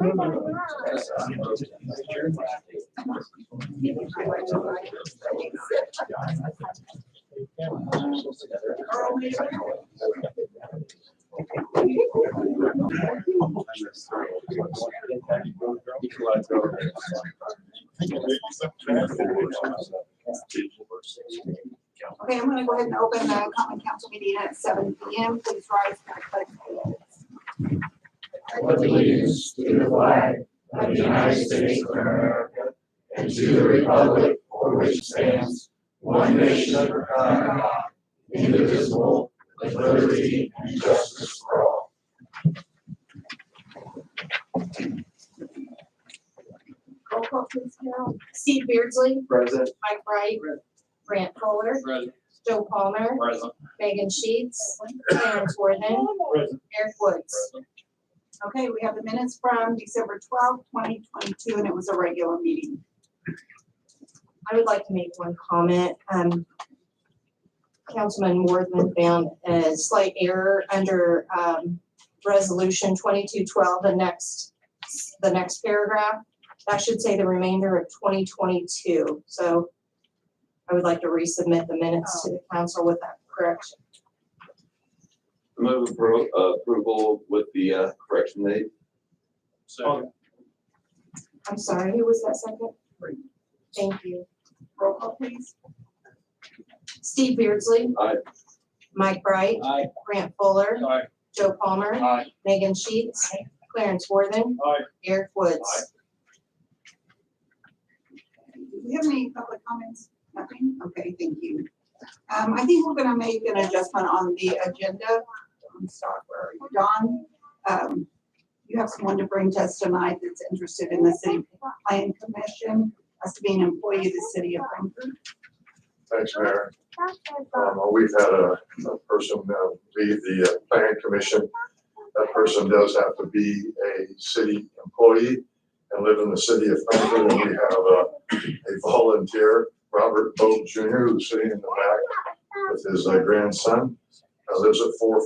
Okay, I'm gonna go ahead and open the common council meeting at 7 p.m. Please rise for the pledge of allegiance. Pledge allegiance to the flag of the United States of America and to the republic for which it stands, one nation under God, indivisible, with liberty and justice for all. Roll call, please, Carol. Steve Beardsley. Present. Mike Bright. Grant Fuller. Present. Joe Palmer. Present. Megan Sheets. Clarence Worthing. Present. Eric Woods. Okay, we have the minutes from December 12th, 2022, and it was a regular meeting. I would like to make one comment. Councilman Worthman found a slight error under resolution 2212, the next paragraph. That should say the remainder of 2022. So I would like to resubmit the minutes to the council with that correction. Move approval with the correction made. Second. I'm sorry, who was that second? Thank you. Roll call, please. Steve Beardsley. Aye. Mike Bright. Aye. Grant Fuller. Aye. Joe Palmer. Aye. Megan Sheets. Clarence Worthing. Aye. Eric Woods. Aye. Do we have any public comments? Nothing? Okay, thank you. I think we're gonna make an adjustment on the agenda. Start where Don, you have someone to bring to us tonight that's interested in the city planning commission, has to be an employee of the city of Frankfurt. Thanks, Mayor. We've had a person leave the planning commission. That person does have to be a city employee and live in the city of Frankfurt. And we have a volunteer, Robert Bogue Jr., who's sitting in the back with his grandson. Lives at 4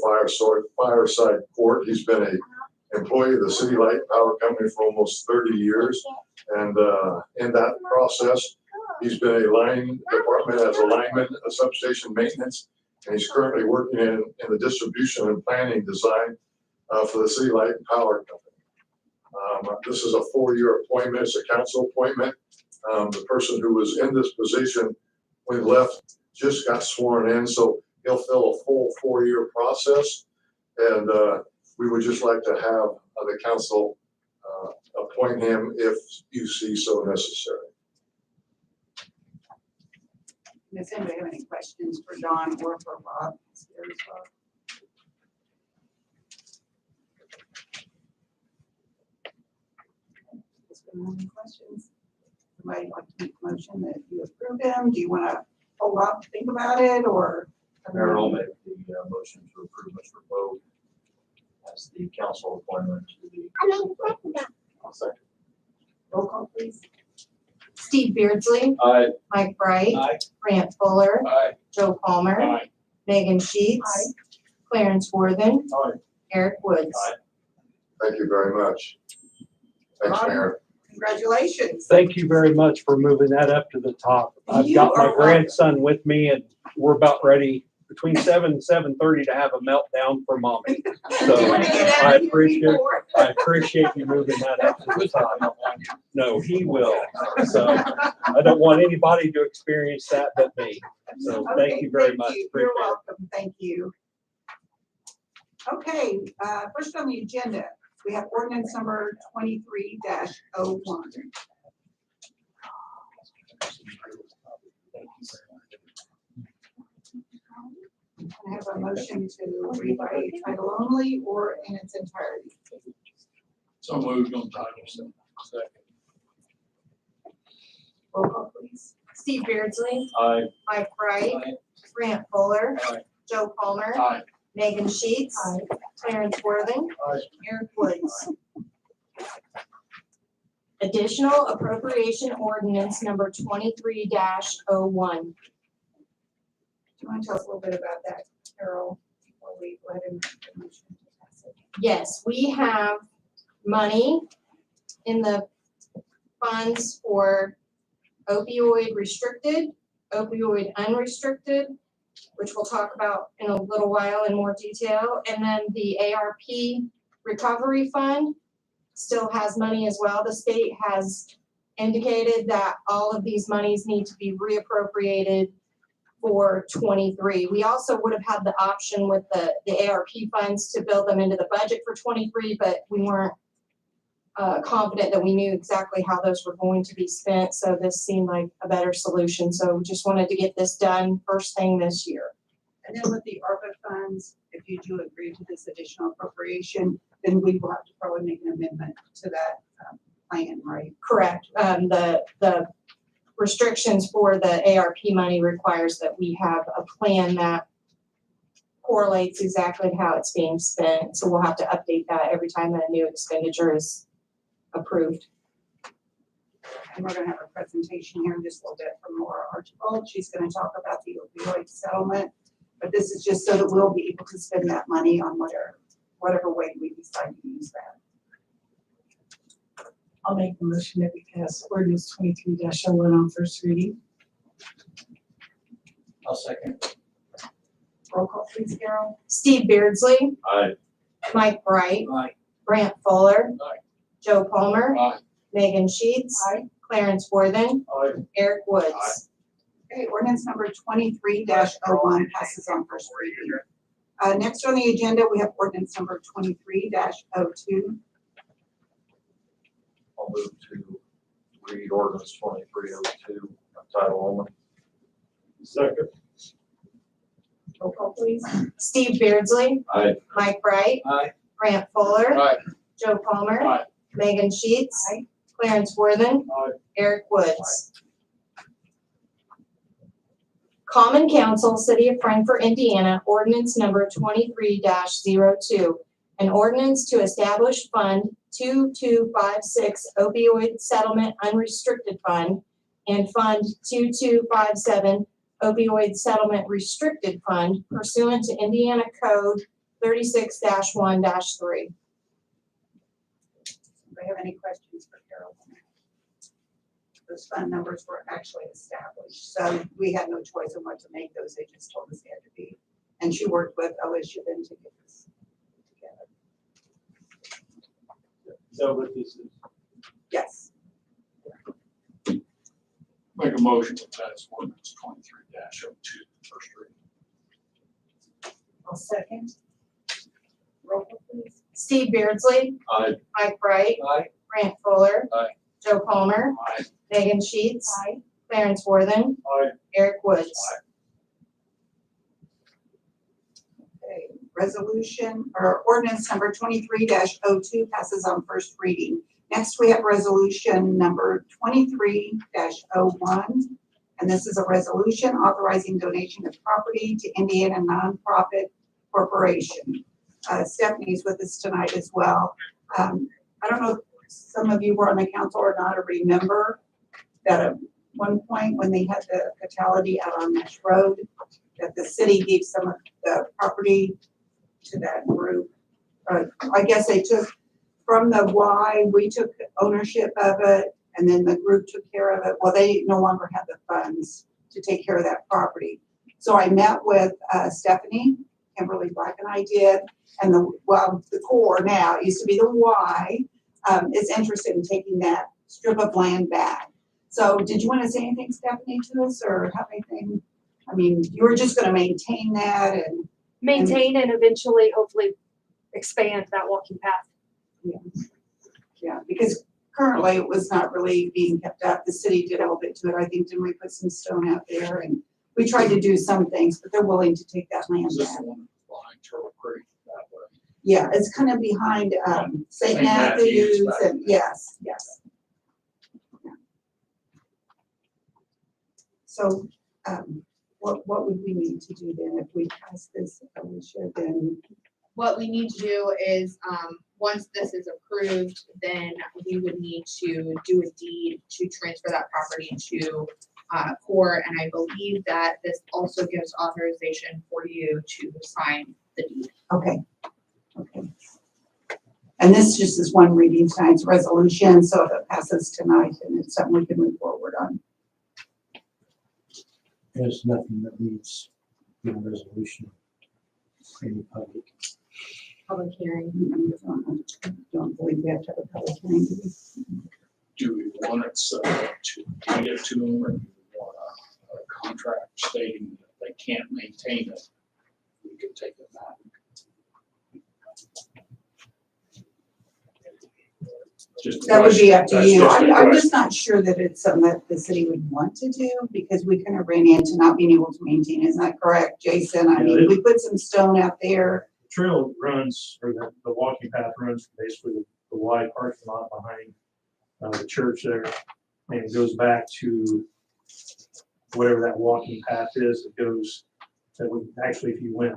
Fireside Court. He's been an employee of the City Light Power Company for almost 30 years. And in that process, he's been a line department as a lineman, a substation maintenance, and he's currently working in the distribution and planning design for the City Light and Power Company. This is a 4-year appointment. It's a council appointment. The person who was in this position when he left just got sworn in, so he'll fill a full 4-year process. And we would just like to have the council appoint him if you see so necessary. Does anybody have any questions for Don or for Rob? Is there as well? Any questions? Somebody like to make a motion that you approve him? Do you want to hold up, think about it, or? Mayor, I'll make the motion to approve Mr. Bogue as the council appointment to the. I'll second. Roll call, please. Steve Beardsley. Aye. Mike Bright. Aye. Grant Fuller. Aye. Joe Palmer. Aye. Megan Sheets. Clarence Worthing. Aye. Eric Woods. Aye. Thank you very much. Thanks, Mayor. Congratulations. Thank you very much for moving that up to the top. I've You got my are grandson with me and we're about ready between 7 and 7:30 to have a meltdown for mommy. So Do you want to get out I of here before? appreciate you moving that up to the top. No, he will. So I don't want anybody to experience that but me. So Okay, thank you very much. You're Appreciate it. welcome. Thank you. Okay, first on the agenda, we have ordinance number 23-01. Can I have a motion to read by title only or in its entirety? So moved on title. Second. Roll call, please. Steve Beardsley. Aye. Mike Bright. Aye. Grant Fuller. Aye. Joe Palmer. Aye. Megan Sheets. Clarence Worthing. Aye. Eric Woods. Additional appropriation ordinance number 23-01. Do you want to tell us a little bit about that, Carol, before we go ahead and make the motion to pass it? Yes, we have money in the funds for opioid restricted, opioid unrestricted, which we'll talk about in a little while in more detail. And then the ARP recovery fund still has money as well. The state has indicated that all of these monies need to be reappropriated for 23. We also would have had the option with the ARP funds to build them into the budget for 23, but we weren't confident that we knew exactly how those were going to be spent. So this seemed like a better solution. So just wanted to get this done first thing this year. And then with the ARPA funds, if you do agree to this additional appropriation, then we will have to probably make an amendment to that plan, right? Correct. The restrictions for the ARP money requires that we have a plan that correlates exactly how it's being spent. So we'll have to update that every time that a new expenditure is approved. And we're gonna have a presentation here in just a little bit from Laura Archibald. She's gonna talk about the opioid settlement. But this is just so that we'll be able to spend that money on whatever way we decide to use that. I'll make the motion that we pass ordinance 23-01 on first reading. I'll second. Roll call, please, Carol. Steve Beardsley, Aye. Mike Bright, Aye. Brant Fuller, Aye. Joe Palmer, Aye. Megan Sheets, Aye. Clarence Worthen, Aye. Eric Woods. Aye. Okay, ordinance number 23-01 passes on first reading. Next on the agenda, we have ordinance number 23-02. I'll move to read ordinance 2302, title only. Second. Roll call, please. Steve Beardsley, Aye. Mike Bright, Aye. Brant Fuller, Aye. Joe Palmer, Aye. Megan Sheets, Aye. Clarence Worthen, Aye. Eric Woods. Common Council, City of Frankfort, Indiana, ordinance number 23-02. An ordinance to establish Fund 2256 opioid settlement unrestricted fund and Fund 2257 opioid settlement restricted fund pursuant to Indiana Code 36-1-3. Do you have any questions for Carol? Those fund numbers were actually established, so we had no choice on what to make those. They just told us they had to be. And she worked with OSU then to get this together. So what this is? Yes. Make a motion to pass ordinance 23-02, first reading. I'll second. Roll call, please. Steve Beardsley, Aye. Mike Bright, Aye. Brant Fuller, Aye. Joe Palmer, Aye. Megan Sheets, Aye. Clarence Worthen, Aye. Eric Woods. Okay, resolution or ordinance number 23-02 passes on first reading. Next, we have resolution number 23-01. And this is a resolution authorizing donation of property to Indiana Nonprofit Corporation. Stephanie's with us tonight as well. I don't know if some of you were on the council or not, or remember that at one point when they had the fatality out on Nash Road, that the city gave some of the property to that group. I guess they took from the Y, we took ownership of it, and then the group took care of it. Well, they no longer have the funds to take care of that property. So I met with Stephanie, Kimberly Black and I did, and the core now, it used to be the Y, is interested in taking that strip of land back. So did you want to say anything, Stephanie, to us, or have anything? I mean, you were just gonna maintain that and. Maintain and eventually, hopefully, expand that walking path. Yeah, because currently it was not really being kept up. The city did a little bit to it. I think, didn't we put some stone out there? And we tried to do some things, but they're willing to take that land Is this back. the one behind Turtle Creek that way? Yeah, it's kind of behind St. St. Matthews Matthews back and, there. yes. Yeah. So, what would we need to do then if we pass this, Alicia, then? What we need to do is, once this is approved, then we would need to do a deed to transfer that property to court. And I believe that this also gives authorization for you to sign the deed. Okay. And this just is one reading tonight's resolution, so if it passes tonight, then it's something we can move forward on. There's nothing that needs a resolution in the public. Public hearing. I don't believe we have to have a public hearing, do we? Do we want it to hand it to them, or do we want a contract stating that they can't maintain it? We could take it back. Just a That would be up to question. you. That's just a I'm question. just not sure that it's something that the city would want to do because we kind of ran into not being able to maintain. Isn't that correct, Jason? I mean, we put some stone out there. Trail runs, or the walking path runs from basically the wide parking lot behind the church there. And it goes back to whatever that walking path is. It goes, that would, actually, if you went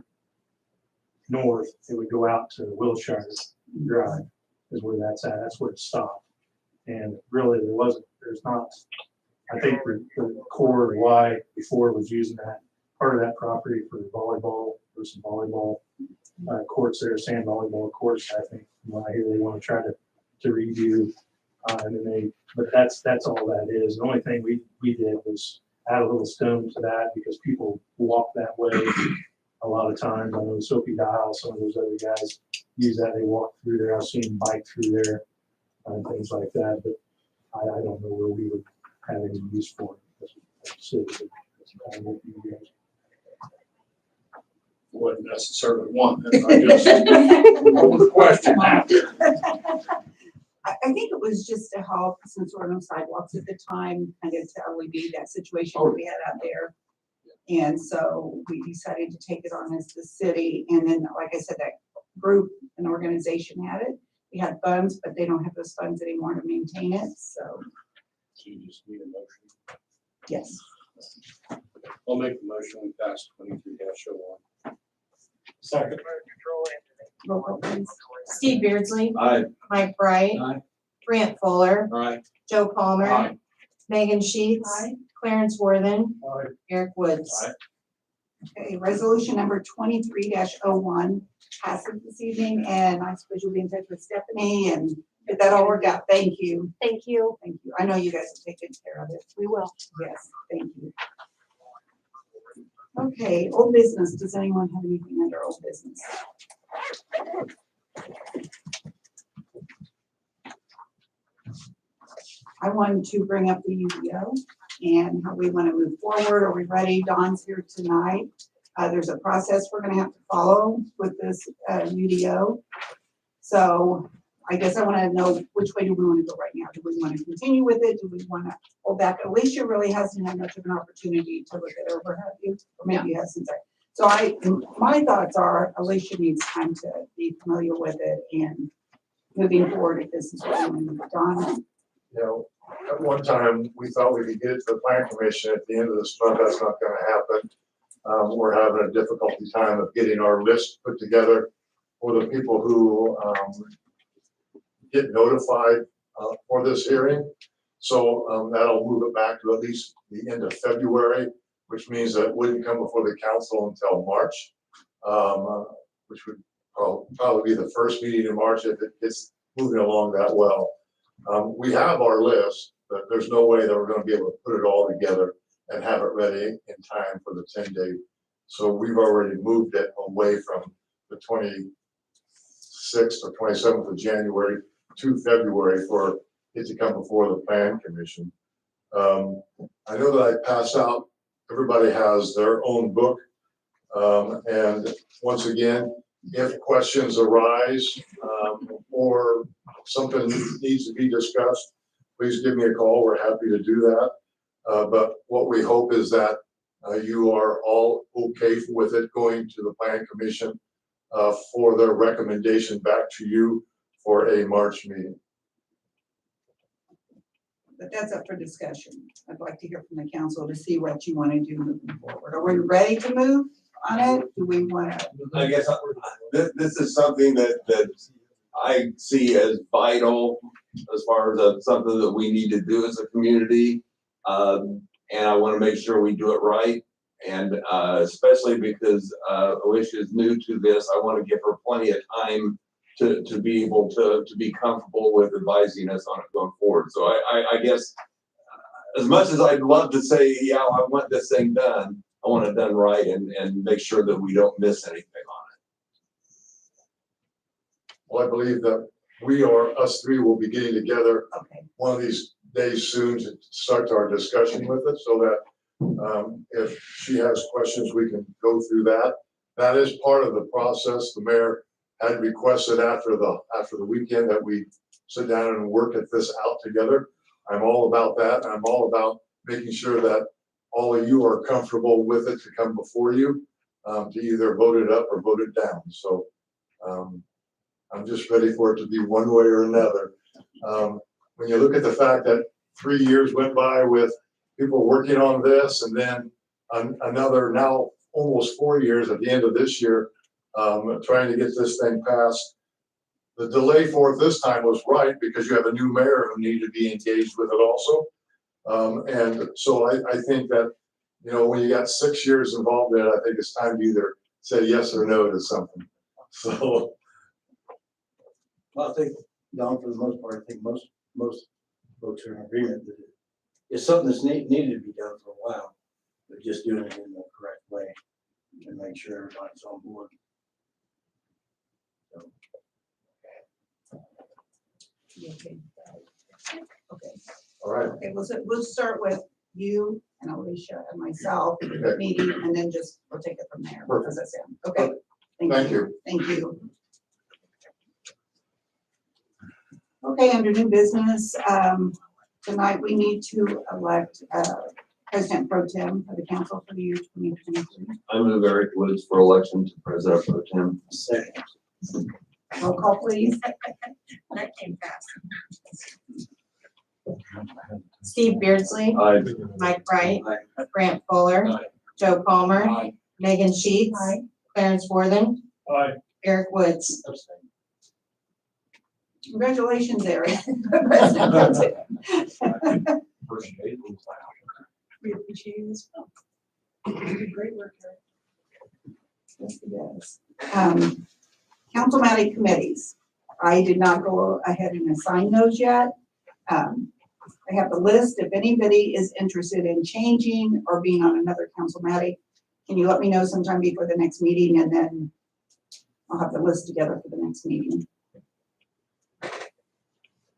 north, it would go out to Wilshire Drive is where that's at. That's where it stopped. And really, there's not, I think the core of why before was using that, part of that property for volleyball, for some volleyball courts there, sand volleyball courts. I think from what I hear they want to try to redo, and then but that's all that is. The only thing we did was add a little stone to that because people walk that way a lot of times. I know Sophie Dial, some of those other guys use that. They walk through there. I've seen them bike through there and things like that. But I don't know where we would have any use for it. That's kind of what we do. Wouldn't necessarily want it. I just hold the question out there. I think it was just to help, since there were no sidewalks at the time, kind of to alleviate that situation we had out there. And so we decided to take it on as the city. And then, like I said, that group and organization had it. We had funds, but they don't have those funds anymore to maintain it. So, So you just need a motion. yes. I'll make the motion. We pass 23-01. Second. Roll call, please. Steve Beardsley. Aye. Mike Bright. Aye. Brant Fuller. Aye. Joe Palmer. Aye. Megan Sheets. Clarence Worthen. Aye. Eric Woods. Aye. Okay, resolution number 23-01 passes this evening, and I suppose you'll be in touch with Stephanie and get that all worked out. Thank you. Thank you. Thank you. I know you guys will take good care of it. We will. Yes, thank you. Okay, old business. Does anyone have anything under old business? I wanted to bring up the UDO and how we want to move forward. Are we ready? Dawn's here tonight. There's a process we're going to have to follow with this UDO. So I guess I want to know which way do we want to go right now? Do we want to continue with it? Do we want to hold back? Alicia really hasn't had much of an opportunity to look it over, have you? Or maybe you have since my thoughts are Alicia needs time to be familiar with it and moving forward if this is what we want. Dawn? You know, at one time, we thought we could get it to the plan commission at the end of this month. That's not gonna happen. We're having a difficulty time of getting our list put together for the people who, get notified, for this hearing. So, that'll move it back to at least the end of February, which means that it wouldn't come before the council until March, which would probably be the first meeting in March if it gets moving along that well. We have our list, but there's no way that we're gonna be able to put it all together and have it ready in time for the 10-day. So we've already moved it away from the 26th or 27th of January to February for it to come before the plan commission. I know that I pass out, everybody has their own book. And once again, if questions arise, or something needs to be discussed, please give me a call. We're happy to do that. But what we hope is that you are all okay with it going to the plan commission for their recommendation back to you for a March meeting. But that's up for discussion. I'd like to hear from the council to see what you want to do moving forward. Are we ready to move on it? Do we want to? I guess this is something that I see as vital as far as something that we need to do as a community. And I want to make sure we do it right. And especially because Alicia is new to this, I want to give her plenty of time to be able to be comfortable with advising us on it going forward. So I guess as much as I'd love to say, yeah, I want this thing done, I want it done right and make sure that we don't miss anything on Well, I believe that us three will be getting together Okay, one of these days soon to start our discussion with it, so that if she has questions, we can go through that. That is part of the process. The mayor had requested after the weekend that we sit down and work at this out together. I'm all about that. I'm all about making sure that all of you are comfortable with it to come before you, to either vote it up or vote it down. So I'm just ready for it to be one way or another. When you look at the fact that 3 years went by with people working on this, and then another now almost 4 years at the end of this year, trying to get this thing passed. The delay for it this time was right because you have a new mayor who needed to be engaged with it also. And so I think that, you know, when you got 6 years involved in it, I think it's time to either say yes or no to something. So. Well, I think, Don, for the most part, I think most folks are in agreement that it's something that's needed to be done for a while, but just doing it in the correct way and make sure everybody's on board. So, okay. Okay, All right. okay, we'll start with you and Alicia and myself meeting, and then we'll take it from there. Perfect. Does that sound, okay? Thank you. Thank you. Okay, under new business, tonight we need to elect President Pro Tem for the council for the year 2023. I move Eric Woods for election to President Pro Tem. second. Roll call, please. That came fast. Steve Beardsley, Aye. Mike Wright, Grant Fuller, Aye. Joe Palmer, Aye. Megan Sheets, Clarence Worthen, Aye. Eric Woods. Congratulations, Eric. President Pro Tem. We appreciate you as well. You did great work, Eric. Yes, he does. Councilmatic committees. I did not go ahead and assign those yet. I have the list. If anybody is interested in changing or being on another councilmatic, can you let me know sometime before the next meeting, and then I'll have the list together for the next meeting.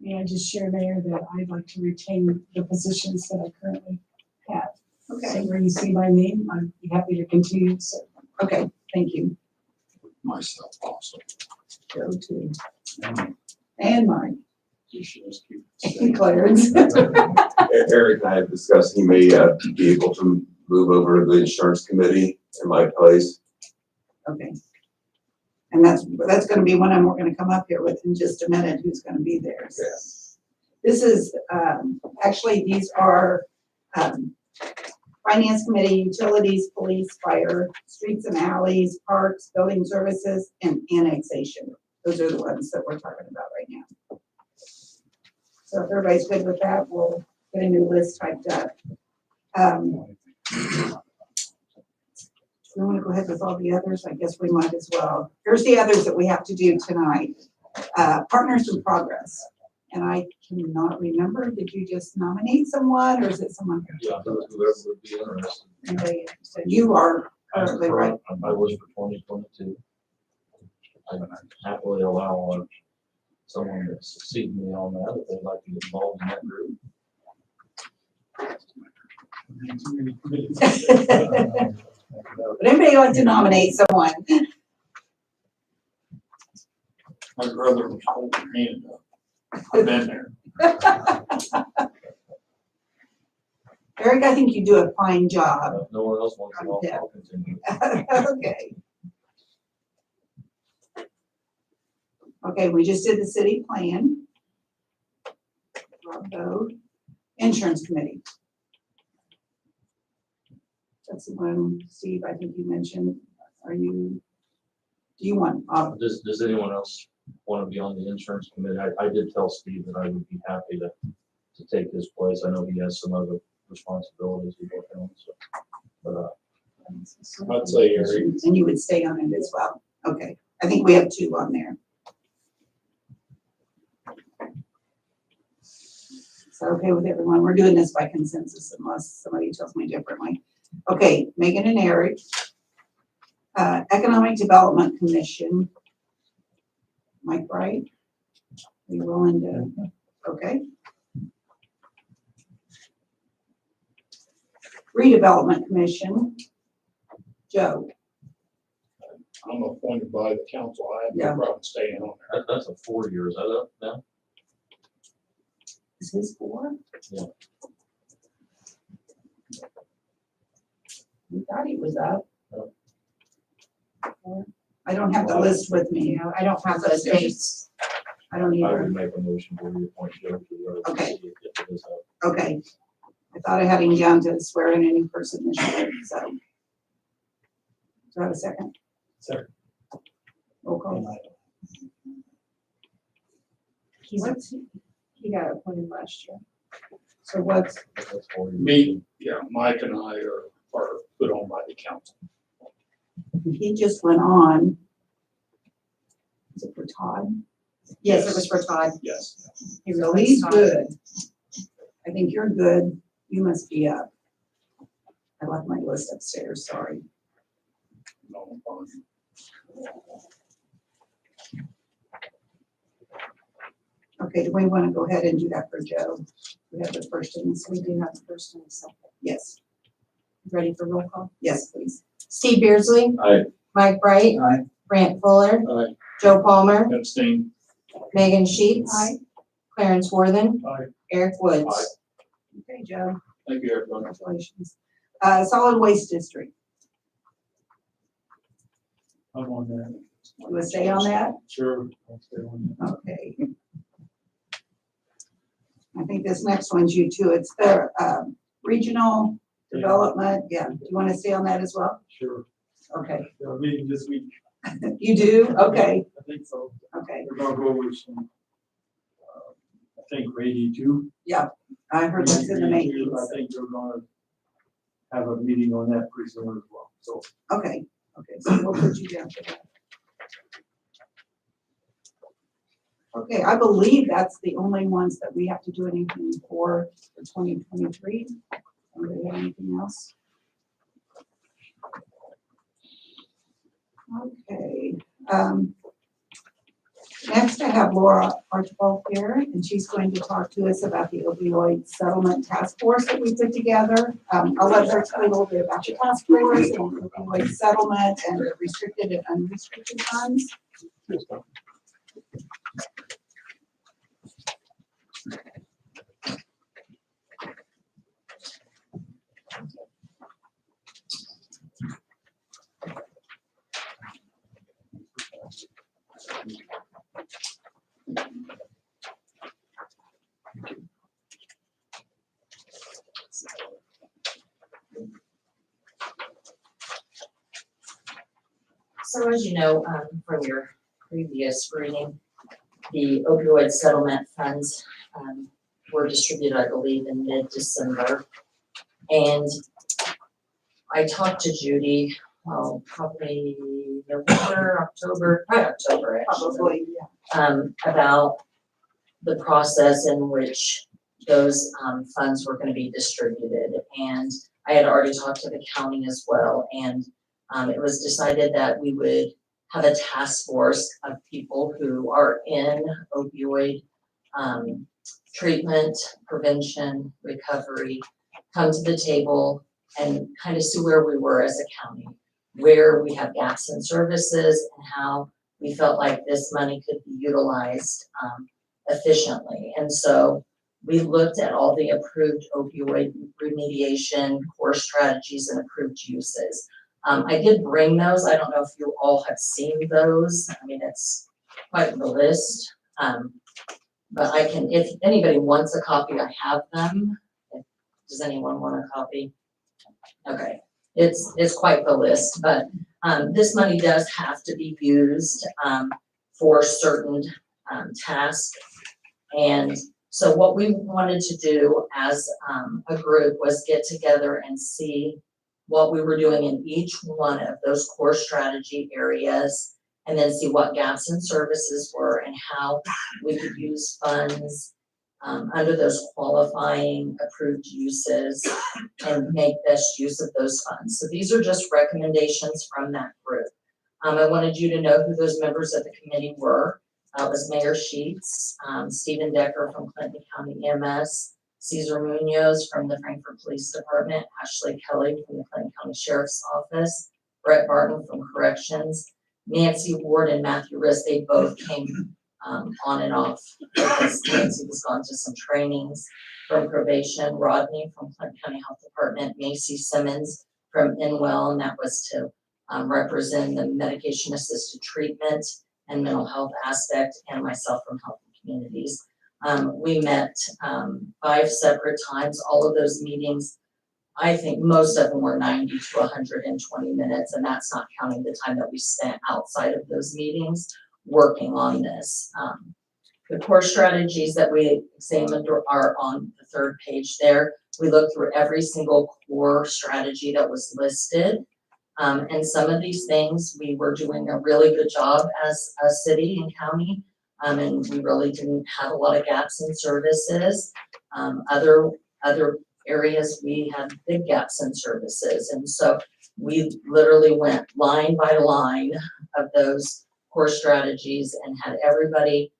May I just share, Mayor, that I'd like to retain the positions that I currently have. So Okay, where you see my name, I'd be happy to continue to serve. okay, thank you. Myself also. Go to, and Mike, You should just keep and Clarence. Eric and I have discussed he may be able to move over to the insurance committee in my place. Okay. And that's gonna be one we're gonna come up here with in just a minute, who's gonna be there. So this is, actually, these are, finance committee, utilities, police, fire, streets and alleys, parks, building services, and annexation. Those are the ones that we're talking about right now. So if everybody's good with that, we'll get a new list typed up. We want to go ahead with all the others, I guess we might as well. Here's the others that we have to do tonight. Partners in Progress. And I cannot remember, did you just nominate someone, or is it someone? Yeah, whoever would be interested. Anybody interested? You are currently, right? I was for 2022. I happily allow someone to succeed me on that if they'd like to get involved in that group. Would anybody like to nominate someone? My brother was holding your hand up. I've been there. Eric, I think you do a fine job. If no one else wants to, I'll continue. Okay. Okay, we just did the city plan. Bravo. Insurance committee. That's the one, Steve, I think you mentioned. Do you want, Does anyone else want to be on the insurance committee? I did tell Steve that I would be happy to take his place. I know he has some other responsibilities he's working on, so. But, I'd say Eric. and you would stay on it as well? Okay, I think we have two on there. Is that okay with everyone? We're doing this by consensus unless somebody tells me differently. Okay, Megan and Eric. Economic Development Commission. Mike Wright? Are you willing to, okay? Redevelopment Commission. Joe, I'm appointed by the council. I have Yeah. no problem staying on there. That's a 4 years, I don't know. is his 4? Yeah. We thought he was up. No. I don't have the list with me. You know, I don't have those dates. I don't I either. would make a motion to reappoint Joe to the. Okay. If it is up. Okay. I thought I had him down to swear in a new person this year, so. Do I have a second? Second. Roll call. He got appointed last year. So what's, That's 4 years. Me, yeah, Mike and I are put on by the council. he just went on. Is it for Todd? Yes, it was for Todd. Yes. He So replaced he's Todd. good. I think you're good. You must be up. I left my list upstairs, sorry. No problem. Okay, do we want to go ahead and do that for Joe? We have the first and the We second. do have the first and the second. Yes, Ready for roll call? yes, please. Steve Beardsley. Aye. Mike Bright. Aye. Grant Fuller. Aye. Joe Palmer. Abstain. Megan Sheets. Aye. Clarence Worthen. Aye. Eric Woods. Aye. Okay, Joe, Thank you, everyone. congratulations. Solid Waste District, I'm on that. you want to stay on that? Sure. I'll stay on that. Okay. I think this next one's you too. It's the regional development. Yeah, do you want to stay on that as well? Sure. Okay, They're meeting this week. you do? Okay, I think so. okay. We're gonna go over some, I think Grady too. I heard that's in the I makings. think we're gonna have a meeting on that pretty soon as well, so. Okay, so we'll put you down for that. Okay, I believe that's the only ones that we have to do anything for 2023. Anybody have anything else? Okay, next I have Laura Archibald here, and she's going to talk to us about the opioid settlement task force that we put together. I'll let her explain a little bit about the task force and opioid settlement and the restricted and unrestricted funds. So as you know, from your previous reading, the opioid settlement funds, were distributed, I believe, in mid-December. And I talked to Judy, probably November, October, probably October, actually, Probably, yeah. about the process in which those, funds were gonna be distributed. And I had already talked to the county as well, and it was decided that we would have a task force of people who are in opioid treatment, prevention, recovery, come to the table and kind of see where we were as a county, where we have gaps in services, and how we felt like this money could be utilized efficiently. And so we looked at all the approved opioid remediation core strategies and approved uses. I did bring those. I don't know if you all have seen those. I mean, it's quite the list. But I can, if anybody wants a copy, I have them. Does anyone want a copy? Okay, it's quite the list, but this money does have to be used for certain tasks. And so what we wanted to do as a group was get together and see what we were doing in each one of those core strategy areas, and then see what gaps in services were and how we could use funds under those qualifying approved uses and make best use of those funds. So these are just recommendations from that group. I wanted you to know who those members of the committee were. It was Mayor Sheets, Stephen Decker from Clinton County EMS, Cesar Munoz from the Frankfurt Police Department, Ashley Kelly from the Clinton County Sheriff's Office, Brett Barton from Corrections, Nancy Ward and Matthew Riss. They both came on and off because Nancy was gone to some trainings. From Probation, Rodney from Clinton County Health Department, Macy Simmons from Inwell, and that was to represent the medication assisted treatment and mental health aspect, and myself from Health and Communities. We met 5 separate times. All of those meetings, I think most of them were 90 to 120 minutes, and that's not counting the time that we spent outside of those meetings working on this. The core strategies that we examined are on the 3rd page there. We looked through every single core strategy that was listed. And some of these things, we were doing a really good job as a city and county. And we really didn't have a lot of gaps in services. Other areas, we had big gaps in services. And so we literally went line by line of those core strategies and had everybody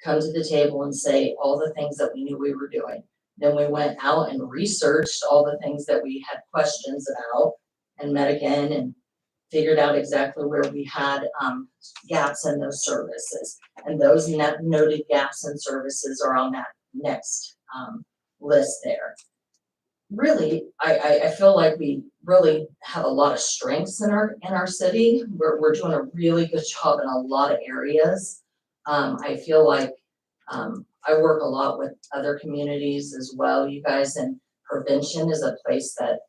come to the table and say all the things that we knew we were doing. Then we went out and researched all the things that we had questions about and met again and figured out exactly where we had gaps in those services. And those noted gaps in services are on that next list there. Really, I feel like we really have a lot of strengths in our city. We're doing a really good job in a lot of areas. I feel like I work a lot with other communities as well, you guys, and prevention is a place that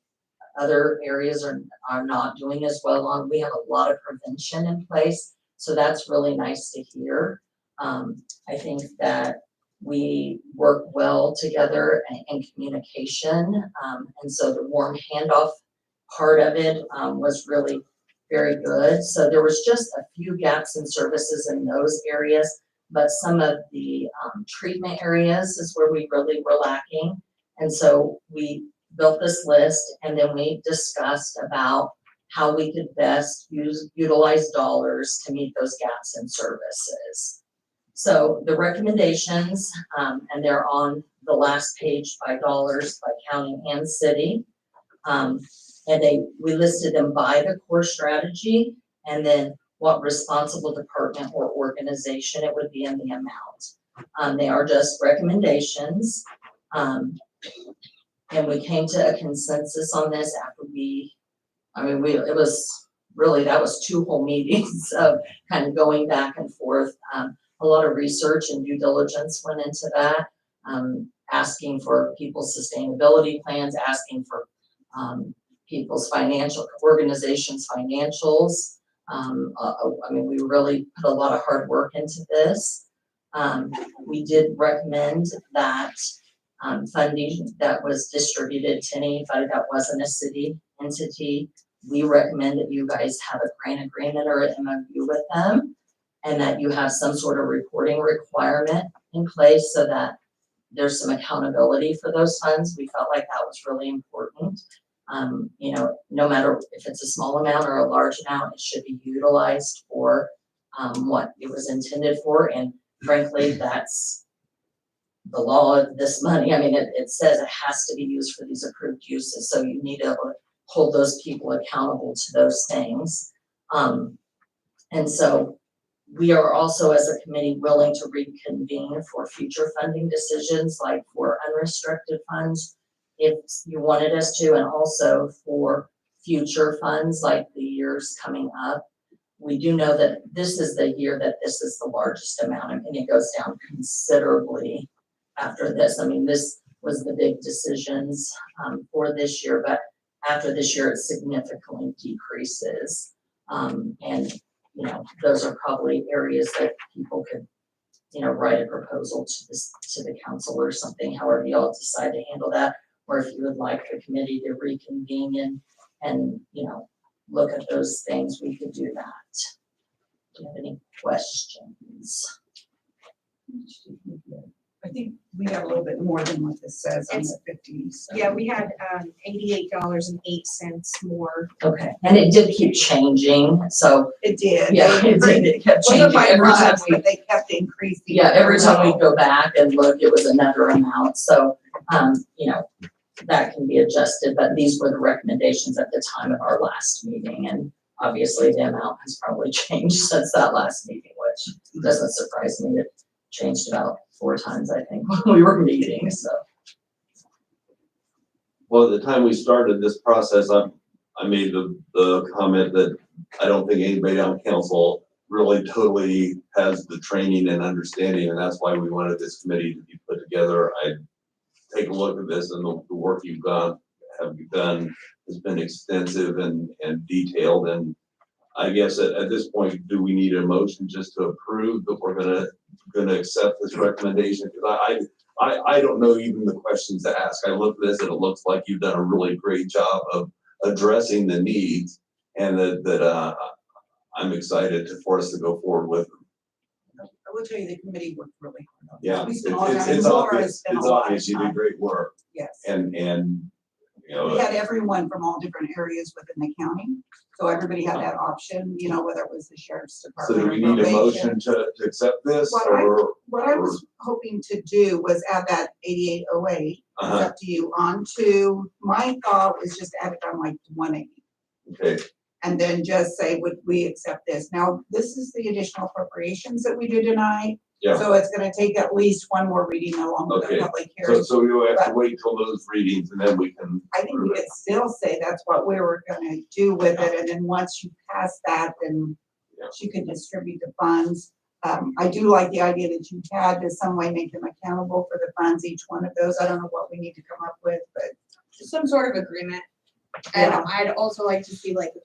other areas are not doing as well on. We have a lot of prevention in place, so that's really nice to hear. I think that we work well together in communication, and so the warm handoff part of it was really very good. So there was just a few gaps in services in those areas, but some of the treatment areas is where we really were lacking. And so we built this list, and then we discussed about how we could best utilize dollars to meet those gaps in services. So the recommendations, and they're on the last page by dollars by county and city. And we listed them by the core strategy and then what responsible department or organization it would be in the amount. They are just recommendations. And we came to a consensus on this after it was really, that was 2 whole meetings of kind of going back and forth. A lot of research and due diligence went into that, asking for people's sustainability plans, asking for people's organizations' financials. We really put a lot of hard work into this. We did recommend that funding that was distributed to anybody that wasn't a city entity. We recommend that you guys have a grant agreement or an MOU with them, and that you have some sort of reporting requirement in place so that there's some accountability for those funds. We felt like that was really important. No matter if it's a small amount or a large amount, it should be utilized for what it was intended for. And frankly, that's the law of this money. It says it has to be used for these approved uses. So you need to hold those people accountable to those things. And so we are also, as a committee, willing to reconvene for future funding decisions, like for unrestricted funds, if you wanted us to, and also for future funds, like the years coming up. We do know that this is the year that this is the largest amount, and it goes down considerably after this. This was the big decisions for this year, but after this year, it significantly decreases. Those are probably areas that people could, write a proposal to the council or something, however y'all decide to handle that. Or if you would like the committee to reconvene and look at those things, we could do that. Do you have any questions? I think we got a little bit more than what this says on the 50s. Yeah, we had, $88.08 more. Okay, and it did keep changing, so, It did. yeah, it did, it kept Wasn't changing by every time much, we, but they kept increasing. yeah, every time we go back and look, it was another amount, so, you know, that can be adjusted, but these were the recommendations at the time of our last meeting, and obviously the amount has probably changed since that last meeting, which doesn't surprise me. It changed about 4 times, I think, when we were meeting, so. Well, at the time we started this process, I made the comment that I don't think anybody on council really totally has the training and understanding, and that's why we wanted this committee to be put together. I take a look at this, and the work you've done has been extensive and detailed, and I guess at this point, do we need a motion just to approve that we're gonna accept this recommendation? Because I don't know even the questions to ask. I look at this and it looks like you've done a really great job of addressing the needs, and that I'm excited for us to go forward with them. I will tell you, the committee worked really hard on this. Yeah, We spent a lot of time. it's Laura obvious, has spent a it's lot of obvious you time. did great work, Yes. and you know. We had everyone from all different areas within the county, so everybody had that option, you know, whether it was the sheriff's So department. do we need a probation. motion to accept this, What or? What I was hoping to do was add that 8808, it's Uh-huh, up to you, onto, my thought was just add it on like 180. okay, And then just say, would we accept this? Now, this is the additional appropriations that we do tonight. yeah, So it's gonna take at least one more reading along with the Okay. public hearing. so we will have to wait till those readings, and then we can. I think we could still say that's what we were gonna do with it, and then once you pass that, then Yeah. you can distribute the funds. I do like the idea that you had to some way make them accountable for the funds, each one of those. I don't know what we need to come up with, but Some sort of agreement. And Yeah. I'd also like to see like a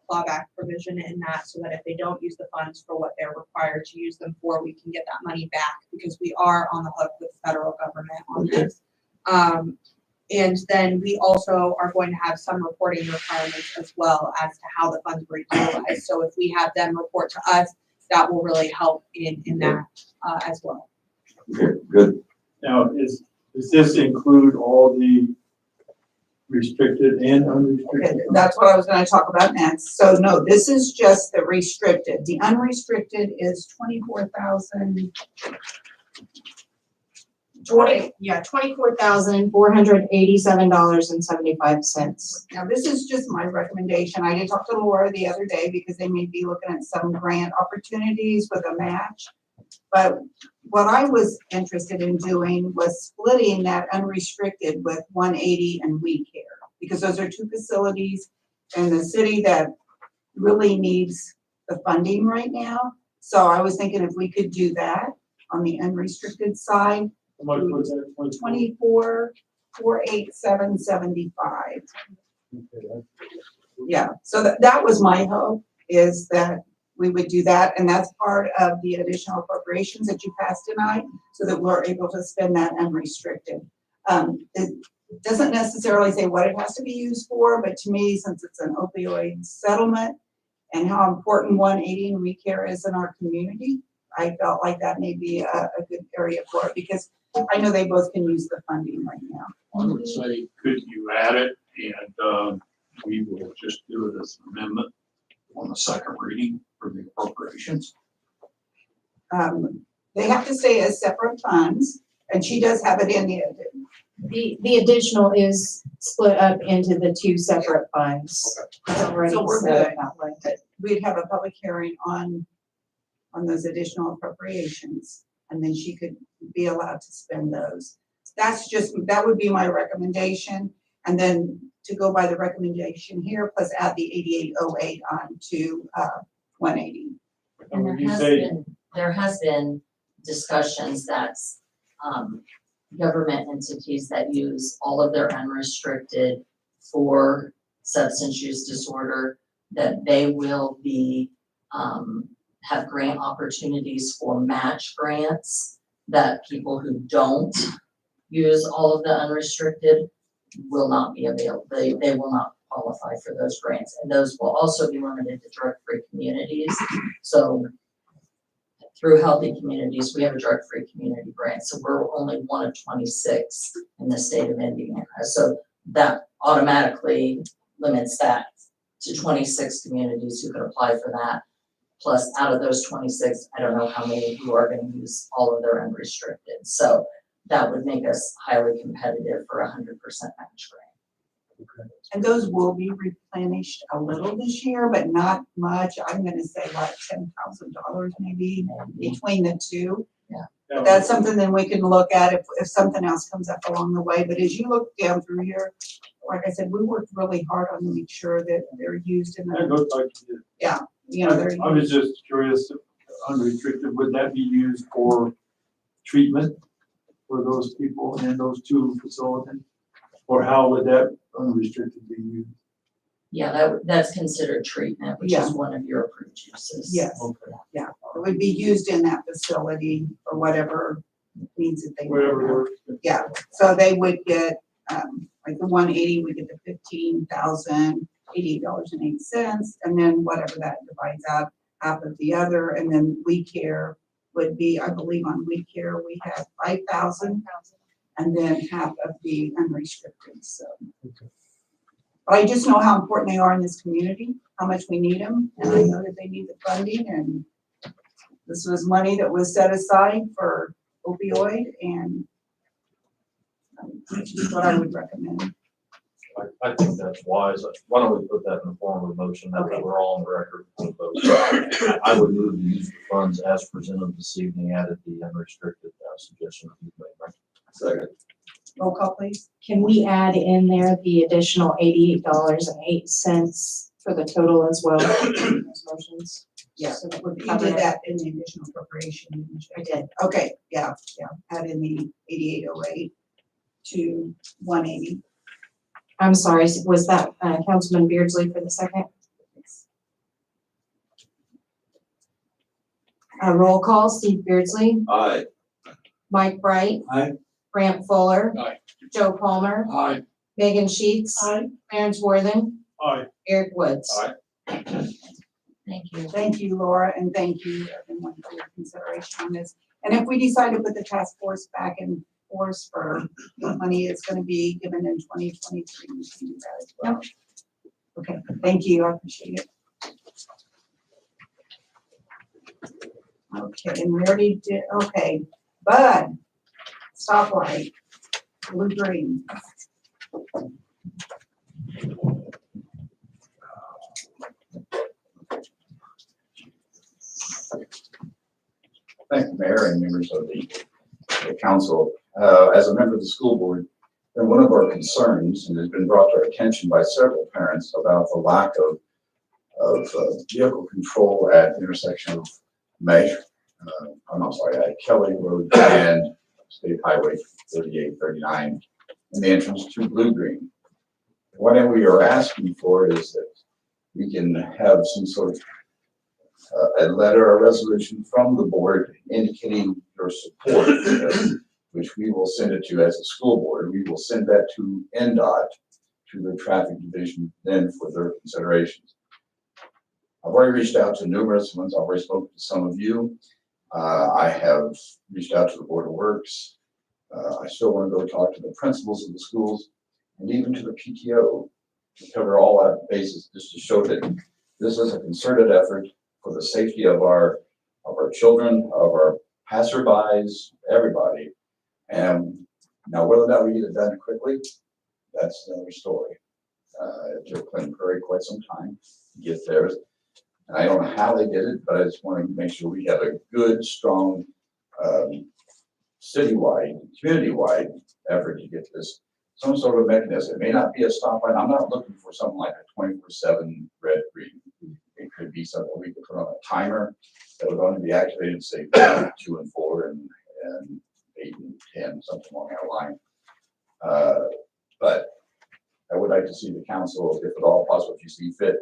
clawback provision in that, so that if they don't use the funds for what they're required to use them for, we can get that money back, because we are on the hook with the federal government on Okay. this. And then we also are going to have some reporting requirements as well as to how the funds were utilized. So if we have them report to us, that will really help in that, as well. Okay, good. Now, does this include all the restricted and okay, unrestricted? that's what I was gonna talk about next. So no, this is just the restricted. The unrestricted is 24,000. $24,487.75. Now, this is just my recommendation. I did talk to Laura the other day because they may be looking at some grant opportunities with a match. But what I was interested in doing was splitting that unrestricted with 180 and We Care, because those are 2 facilities in the city that really needs the funding right now. So I was thinking if we could do that on the unrestricted side, How much was that? 24,487.75. Okay, Yeah, so that was my hope, is that we would do that, and that's part of the additional appropriations that you passed tonight, so that we're able to spend that unrestricted. It doesn't necessarily say what it has to be used for, but to me, since it's an opioid settlement and how important 180 and We Care is in our community, I felt like that may be a good area for it, because I know they both can use the funding right now. I would say, could you add it, and we will just do it as an amendment on the second reading for the appropriations. They have to stay as separate funds, and she does have it in The additional is split up into the 2 separate funds. It's already So we're set up good. that way. but we'd have a public hearing on those additional appropriations, and then she could be allowed to spend those. That would be my recommendation, and then to go by the recommendation here, plus add the 8808 on to 180. And Would you say- there has been discussions that, government entities that use all of their unrestricted for substance use disorder, that they will be, have grant opportunities for match grants, that people who don't use all of the unrestricted will not be available, they will not qualify for those grants, and those will also be limited to drug-free communities. So through Healthy Communities, we have a drug-free community grant, so we're only one of 26 in the state of Indiana. So that automatically limits that to 26 communities who can apply for that. Plus, out of those 26, I don't know how many who are gonna use all of their unrestricted. So that would make us highly competitive for 100% match grant. And those will be replenished a little this year, but not much. I'm gonna say like $10,000 maybe between the two. That's something then we can look at if something else comes up along the way. But as you look down through here, like I said, we worked really hard on to make sure that they're used in That the, goes back to the- you know, they're. I was just curious, if unrestricted, would that be used for treatment for those people in those two facilities? Or how would that unrestricted be used? Yeah, that's considered treatment, which Yeah. is one of your approved uses. Yes. Okay. It would be used in that facility or whatever means that they. Whatever works. Yeah, so they would get, like the 180, we get the $15,088.08, and then whatever that divides out, half of the other, and then We Care would be, I believe on We Care, we have 5,000, and then half of the unrestricted, so. But I just know how important they are in this community, how much we need them, and I know that they need the funding, and this was money that was set aside for opioid, and which is what I would recommend. I think that's wise. Why don't we put that in the form of a motion, that way Okay. we're all on the record. with those. I would move to use the funds as presented this evening, added the unrestricted suggestion that you made, right? Second. Roll call, please. Can we add in there the additional $88.08 for the total as well? Those motions? Yeah. So that would You cover did it. that in the additional appropriation, didn't you? I did. Okay, yeah, add in the 8808 to 180. I'm sorry, was that Councilman Beardsley for the second? Roll call, Steve Beardsley, Aye. Mike Bright. Aye. Grant Fuller. Aye. Joe Palmer. Aye. Megan Sheets. Clarence Worthen. Aye. Eric Woods. Aye. Thank you. Thank you, Laura, and thank you everyone for your consideration on this. And if we decide to put the task force back in force for the money it's gonna be given in 2023, we can do that as well. Okay, thank you, I appreciate it. Okay, and we already did, okay, Bud, stoplight, blue green. Thank you, Mayor and members of the council. As a member of the school board, and one of our concerns, and has been brought to our attention by several parents about the lack of vehicle control at the intersection of Kelly Road and State Highway 38, 39, and the entrance to Blue Green. What we are asking for is that we can have some sort of a letter or resolution from the board indicating your support, which we will send it to as a school board. We will send that to NDOT, to the traffic division, then for their considerations. I've already reached out to numerous ones. I've already spoken to some of you. I have reached out to the Board of Works. I still want to go talk to the principals of the schools and even to the PTO to cover all that bases, just to show that this is a concerted effort for the safety of our children, of our passerbys, everybody. And now whether or not we get it done quickly, that's another story. It took Clinton Prairie quite some time to get theirs. And I don't know how they did it, but I just want to make sure we have a good, strong, citywide, community-wide effort to get this, some sort of mechanism. It may not be a stop sign. I'm not looking for something like a 24/7 red, green. It could be something we could put on a timer that would only be activated, say, 2 and 4 and 8 and 10, something along that line. But I would like to see the council, if at all possible, if you see fit,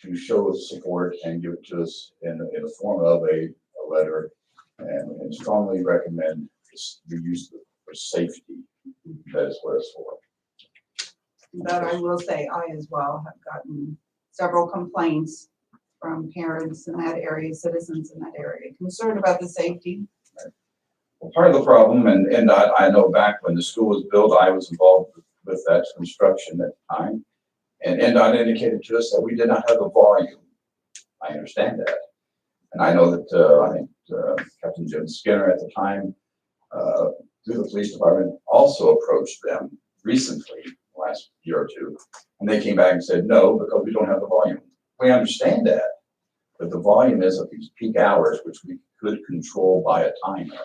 to show support and give it to us in the form of a letter, and strongly recommend the use for safety. That is what it's for. But I will say, I as well have gotten several complaints from parents in that area, citizens in that area, concerned about the safety. Well, part of the problem, and I know back when the school was built, I was involved with that construction at the time. And NDOT indicated to us that we did not have the volume. I understand that. And I know that, I think Captain Jim Skinner at the time, through the police department, also approached them recently, last year or two. And they came back and said, no, because we don't have the volume. We understand that. But the volume is at these peak hours, which we could control by a timer.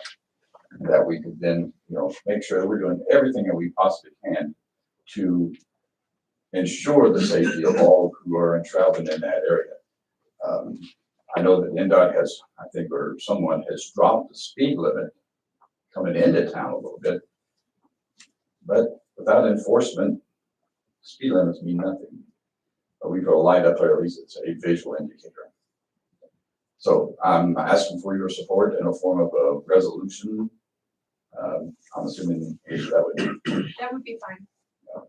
That we could then, make sure that we're doing everything that we possibly can to ensure the safety of all who are traveling in that area. I know that NDOT has, I think, or someone has dropped the speed limit coming into town a little bit. But without enforcement, speed limits mean nothing. But we put a light up there, at least it's a visual indicator. So I'm asking for your support in a form of a resolution. I'm assuming that would be. That would be fine,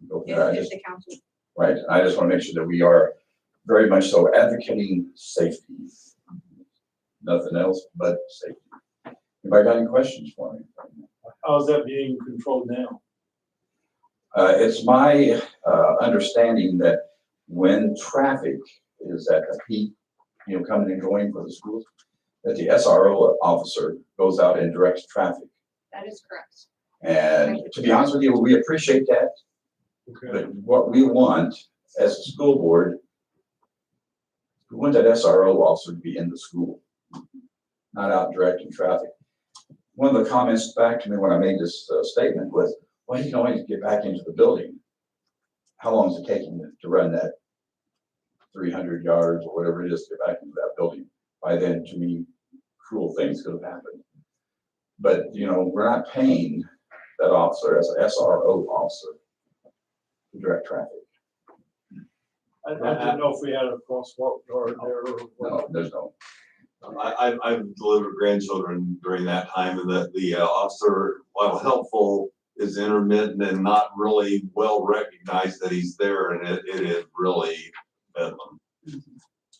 Go for that. if the council. Right, I just want to make sure that we are very much so advocating safety. Nothing else but safety. Anybody got any questions for me? How's that being controlled now? It's my understanding that when traffic is at a peak, coming and going for the schools, that the SRO officer goes out and directs traffic. That is correct. And to be honest with you, we appreciate that. Okay. But what we want as a school board, we want that SRO officer to be in the school, not out directing traffic. One of the comments back to me when I made this statement was, well, you can always get back into the building. How long is it taking to run that 300 yards or whatever it is to get back into that building? By then, too many cruel things could have happened. But, we're not paying that officer as an SRO officer to direct traffic. I didn't know if we had a crosswalk guard there or. No, there's no. I've delivered grandchildren during that time, and that the officer, while helpful, is intermittent and not really well recognized that he's there, and it is really bedlam.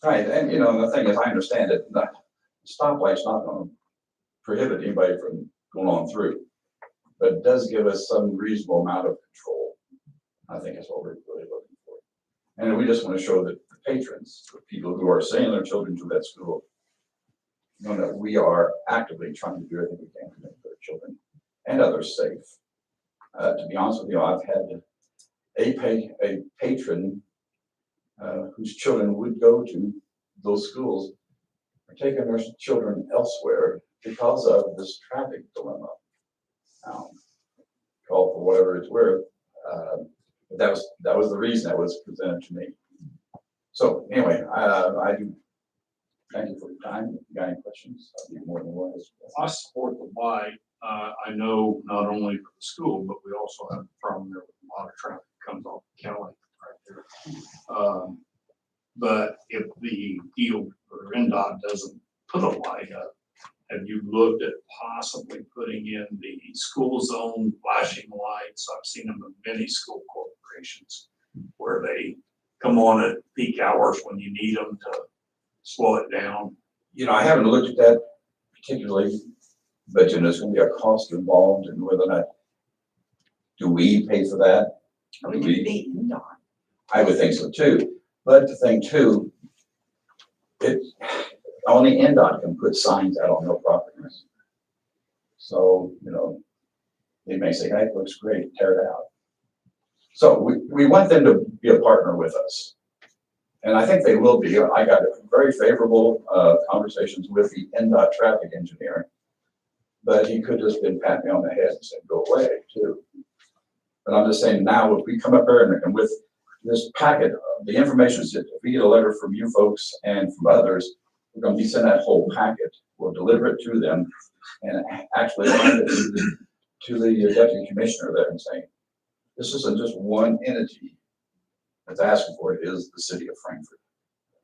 Right, and the thing is, I understand that the stoplight's not going to prohibit anybody from going on through, but it does give us some reasonable amount of control. I think that's what we're really looking for. And we just want to show that the patrons, the people who are sending their children to that school, know that we are actively trying to do everything we can to make their children and others safe. To be honest with you, I've had a patron whose children would go to those schools are taking their children elsewhere because of this traffic dilemma. Call for whatever it's worth. But that was the reason that was presented to me. So anyway, I do thank you for your time. If you got any questions, I'll be more than willing to. I support the Y. I know not only for the school, but we also have a problem there with a lot of traffic comes off Kelly right there. But if the deal or NDOT doesn't put a light up, have you looked at possibly putting in the school zone flashing lights? I've seen them in many school corporations where they come on at peak hours when you need them to slow it down. I haven't looked at that particularly, but there's going to be a cost involved in whether or not do we pay for that? Or we could be NDOT. I would think so too. But the thing too, only NDOT can put signs out on their properties. So, they may say, hey, it looks great, tear it out. So we want them to be a partner with us. And I think they will be. I got very favorable conversations with the NDOT traffic engineer, but he could just been patting me on the head and said, go away too. But I'm just saying now, if we come up there and with this packet, the information is that if we get a letter from you folks and from others, we're going to be sending that whole packet. We'll deliver it to them and actually send it to the deputy commissioner there and saying, this isn't just one entity that's asking for it, is the city of Frankfort.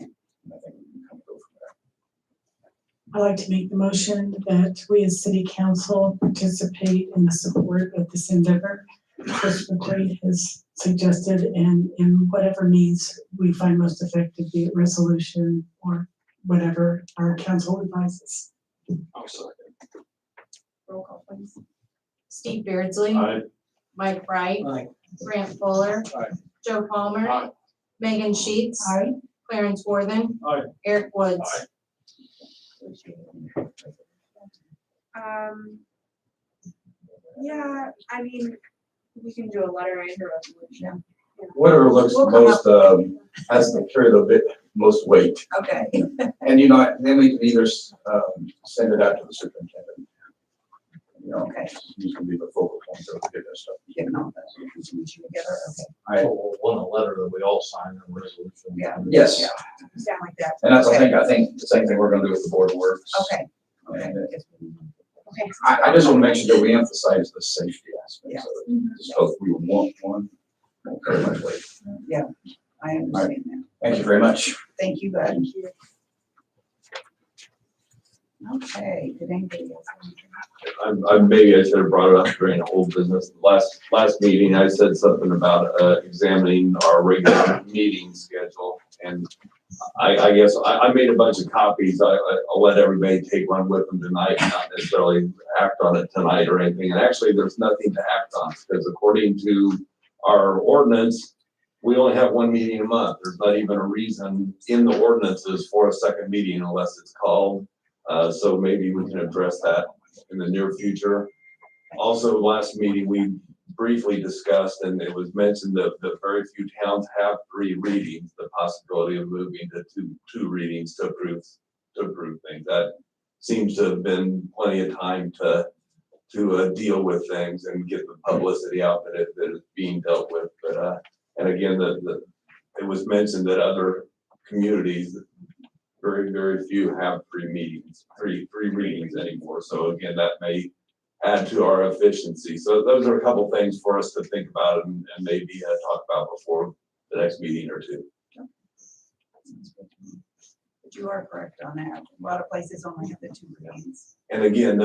And I think we can come go from there. I'd like to make the motion that we as city council participate in the support of this endeavor. Chris McQuaid has suggested, and in whatever means we find most effective, be it resolution or whatever our council advises. I'll second. Roll call, please. Steve Beardsley. Aye. Mike Wright. Aye. Grant Fuller. Aye. Joe Palmer. Aye. Megan Sheets. Aye. Clarence Worthen. Aye. Eric Woods. Aye. Yeah, I mean, we can do a letter and a resolution. Whatever looks We'll come most, has to carry the bit, most weight. Okay. And you know, then we can either, send it out to the superintendent. You know, Okay. he's gonna be the focal point of getting this stuff. Getting all that information together, okay. I, So we'll want a letter that we all sign and resolution. Yeah. yes, Yeah. Sound like that. and that's, Okay. I think the same thing we're gonna do with the board of works. Okay. Okay. And Okay. I just wanna make sure that we emphasize the safety aspects of it, Mhm. just because we want one, won't carry much weight. I understand that. Thank you very much. Thank you, bud. Okay, did anybody else? Maybe I should have brought it up during the whole business. Last meeting, I said something about, examining our regular meeting schedule. And I guess I made a bunch of copies. I'll let everybody take one with them tonight, not necessarily act on it tonight or anything. And actually, there's nothing to act on because according to our ordinance, we only have one meeting a month. There's not even a reason in the ordinances for a second meeting unless it's called. So maybe we can address that in the near future. Also, last meeting, we briefly discussed, and it was mentioned that very few towns have 3 readings, the possibility of moving to two readings to approve things. That seems to have been plenty of time to deal with things and get the publicity out that is being dealt with. But, and again, it was mentioned that other communities, very, very few have 3 readings anymore. So again, that may add to our efficiency. So those are a couple things for us to think about and maybe talk about before the next meeting or two. But you are correct on that. A lot of places only have the 2 readings. And again,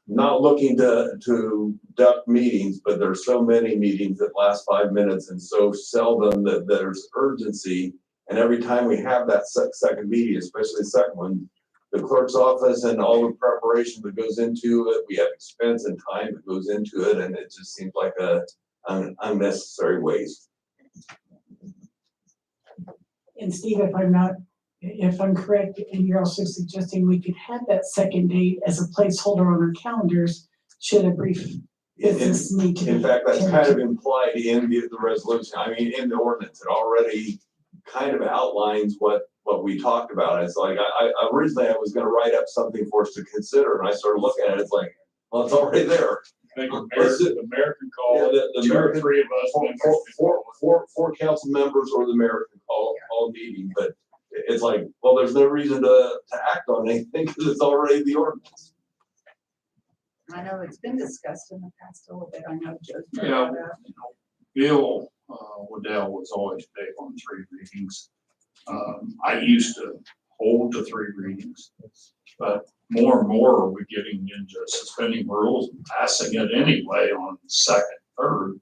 not looking to duck meetings, but there's so many meetings that last 5 minutes and so seldom that there's urgency. And every time we have that second meeting, especially the second one, the clerk's office and all the preparation that goes into it, we have expense and time that goes into it, and it just seems like an unnecessary waste. And Steve, if I'm correct, and you're also suggesting we could have that second date as a placeholder on our calendars, should a brief business need to be. In fact, that's kind of implied in the resolution. I mean, in the ordinance, it already kind of outlines what we talked about. It's like, I originally I was gonna write up something for us to consider, and I started looking at it, it's like, well, it's already there. Make the mayor can call, Yeah, the two mayor or can- 3 of us. Four council members or the mayor can call a meeting, but it's like, well, there's no reason to act on anything because it's already the ordinance. I know it's been discussed in the past a little bit. I know Joe's. brought Yeah. that up. Bill Waddell was always big on 3 readings. I used to hold to 3 readings, but more and more are we getting into suspending rules and passing it anyway on second, third.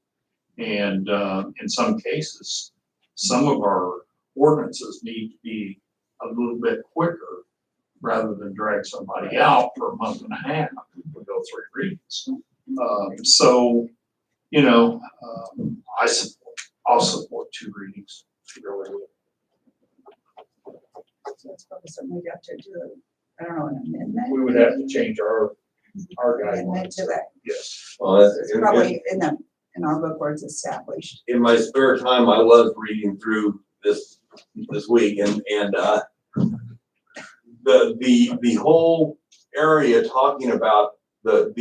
And in some cases, some of our ordinances need to be a little bit quicker rather than drag somebody out for a month and a half. We go 3 readings. So, you know, I'll support 2 readings. Really. So it's probably something we got to do, I don't know, an amendment. We would have to change our Amendment guidelines. to that. Yes. Well, It's probably in our book where it's established. in my spare time, I love reading through this week and the whole area talking about the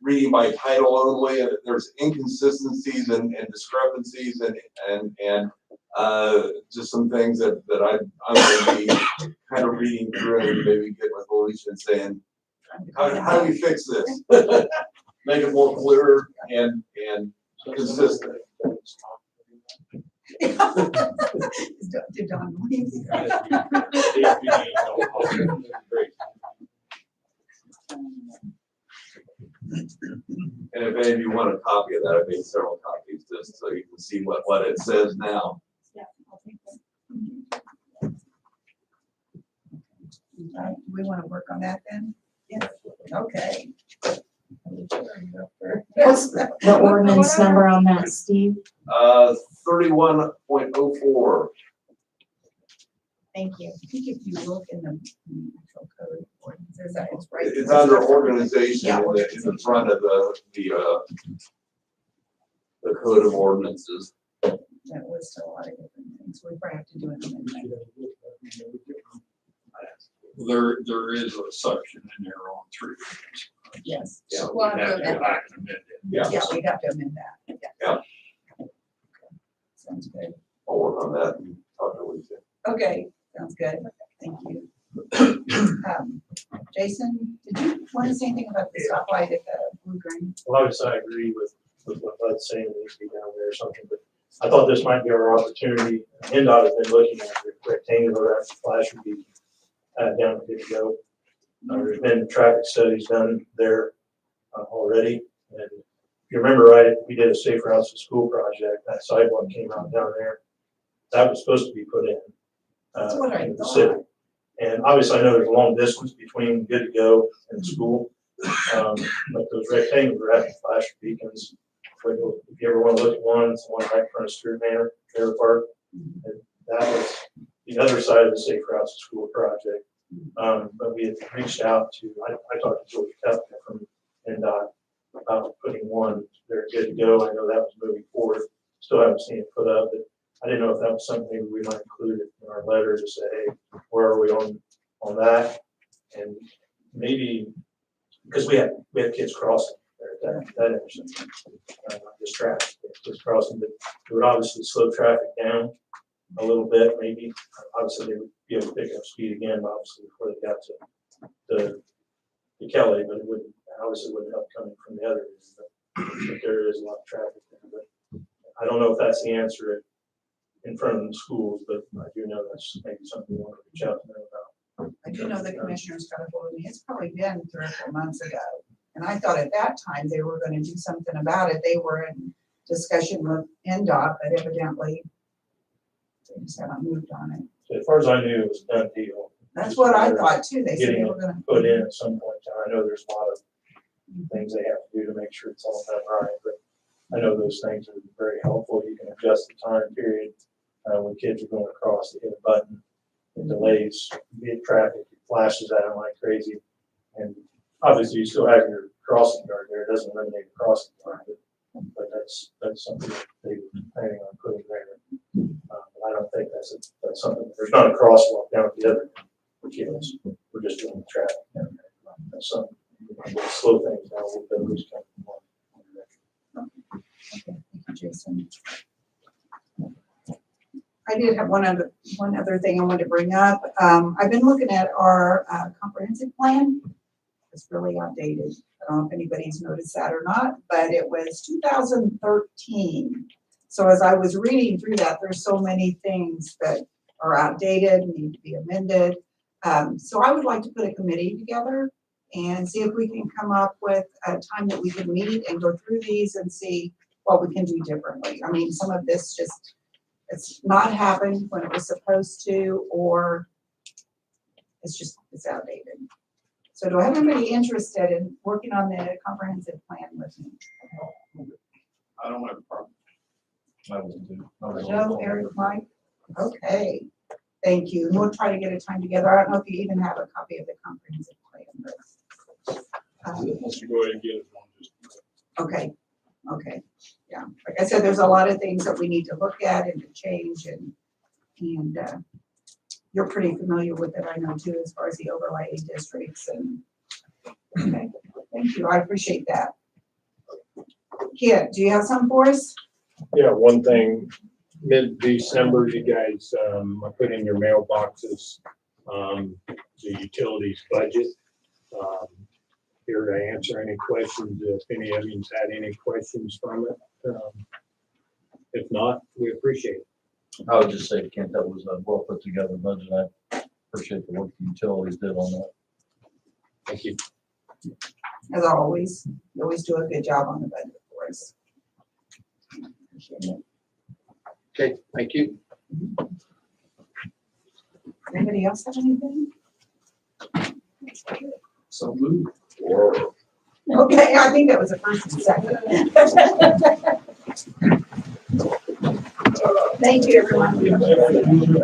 reading by title only, and there's inconsistencies and discrepancies and just some things that I'm gonna be kind of reading through and maybe get with Alicia and saying, how do we fix this? Make it more clear and consistent. Did Don leave? And if any of you want a copy of that, I made several copies just so you can see what it says now. Yeah, I'll take that. Do we want to work on that then? Yes, okay. What's the ordinance number on that, Steve? 31.04. Thank you. I think if you look in the actual code, it says that it's right. It's under organization Yeah, in the front of the code of ordinances. That lists a lot of different things. We probably have to do an amendment. There is a section in there on 3. Yes. So We'll we have to have to amend go back and amend it. Yeah. Yeah, we'd have to amend that. Yeah. Sounds good. I'll work on that and talk to Lisa. Okay, sounds good. Thank you. Jason, did you want to say anything about the stoplight at the Blue Green? Well, obviously, I agree with what Bud's saying, it needs to be down there or something, but I thought this might be our opportunity. NDOT has been looking at the rectangular after flashing beacon down at Big Go. There's been traffic studies done there already, and if you remember right, we did a Safe Routes to School project, that sidewalk came out down there. That was supposed to be put in. That's what I in the thought. city. And obviously, I know there's a long distance between Good to Go and the school, but those rectangular after flash beacons, if you ever want to look at one, it's the one right in front of Stewart Manor, Trailer Park. And that was the other side of the Safe Routes to School project. But we had reached out to, I talked to George Kepka from NDOT about putting one there Good to Go. I know that was moving forward. Still haven't seen it put up, but I didn't know if that was something maybe we might include in our letter to say, hey, where are we on that? And maybe, because we had kids crossing there at that intersection, not just traffic, kids crossing, but it would obviously slow traffic down a little bit, maybe. Obviously, they would be able to pick up speed again, obviously, before they got to Kelly, but it wouldn't, obviously wouldn't help coming from the other end, but there is a lot of traffic there. But I don't know if that's the answer in front of the schools, but I do know that's maybe something we want to reach out to them about. I do know the commissioners got a hold of me. It's probably been 3 or 4 months ago. And I thought at that time they were going to do something about it. They were in discussion with NDOT, but evidently they just haven't moved on it. So as far as I knew, it was a done deal. That's what I thought too. They said they Getting were going to. put in at some point in time. I know there's a lot of things they have to do to make sure it's all done right, but I know those things are very helpful. You can adjust the time period when kids are going across, they hit a button, it delays, get traffic, it flashes at them like crazy. And obviously you still have your crossing guard there. It doesn't eliminate the crossing guard, but that's something that they were planning on putting there. But I don't think that's something, there's not a crosswalk down at the other kids. We're just doing the traffic down there. That's something, we'll slow things down a little bit, which kind of more. Okay, thank you, Jason. I did have one other thing I wanted to bring up. I've been looking at our comprehensive plan. It's really outdated. I don't know if anybody's noticed that or not, but it was 2013. So as I was reading through that, there's so many things that are outdated, need to be amended. So I would like to put a committee together and see if we can come up with a time that we can meet and go through these and see what we can do differently. I mean, some of this just, it's not happened when it was supposed to, or it's outdated. So do I have anybody interested in working on the comprehensive plan with me? I don't have a problem. I would do. Joe, Eric, Mike? Okay, thank you. And we'll try to get a time together. I don't know if you even have a copy of the comprehensive plan, but. Let's go ahead and get it on just. Okay, yeah. Like I said, there's a lot of things that we need to look at and to change and you're pretty familiar with it, I know too, as far as the overlay districts and, okay, thank you, I appreciate that. Kit, do you have some for us? Yeah, one thing, mid-December, you guys, I put in your mailboxes, the utilities budget. Here to answer any questions, if any of you's had any questions from it. If not, we appreciate it. I would just say, Kent, that was a well put together budget. I appreciate the work the utilities did on that. Thank you. As always, you always do a good job on the budget for us. Appreciate it. Okay, thank you. Anybody else have anything? So moved. Okay, I think that was a first and second. Thank you, everyone.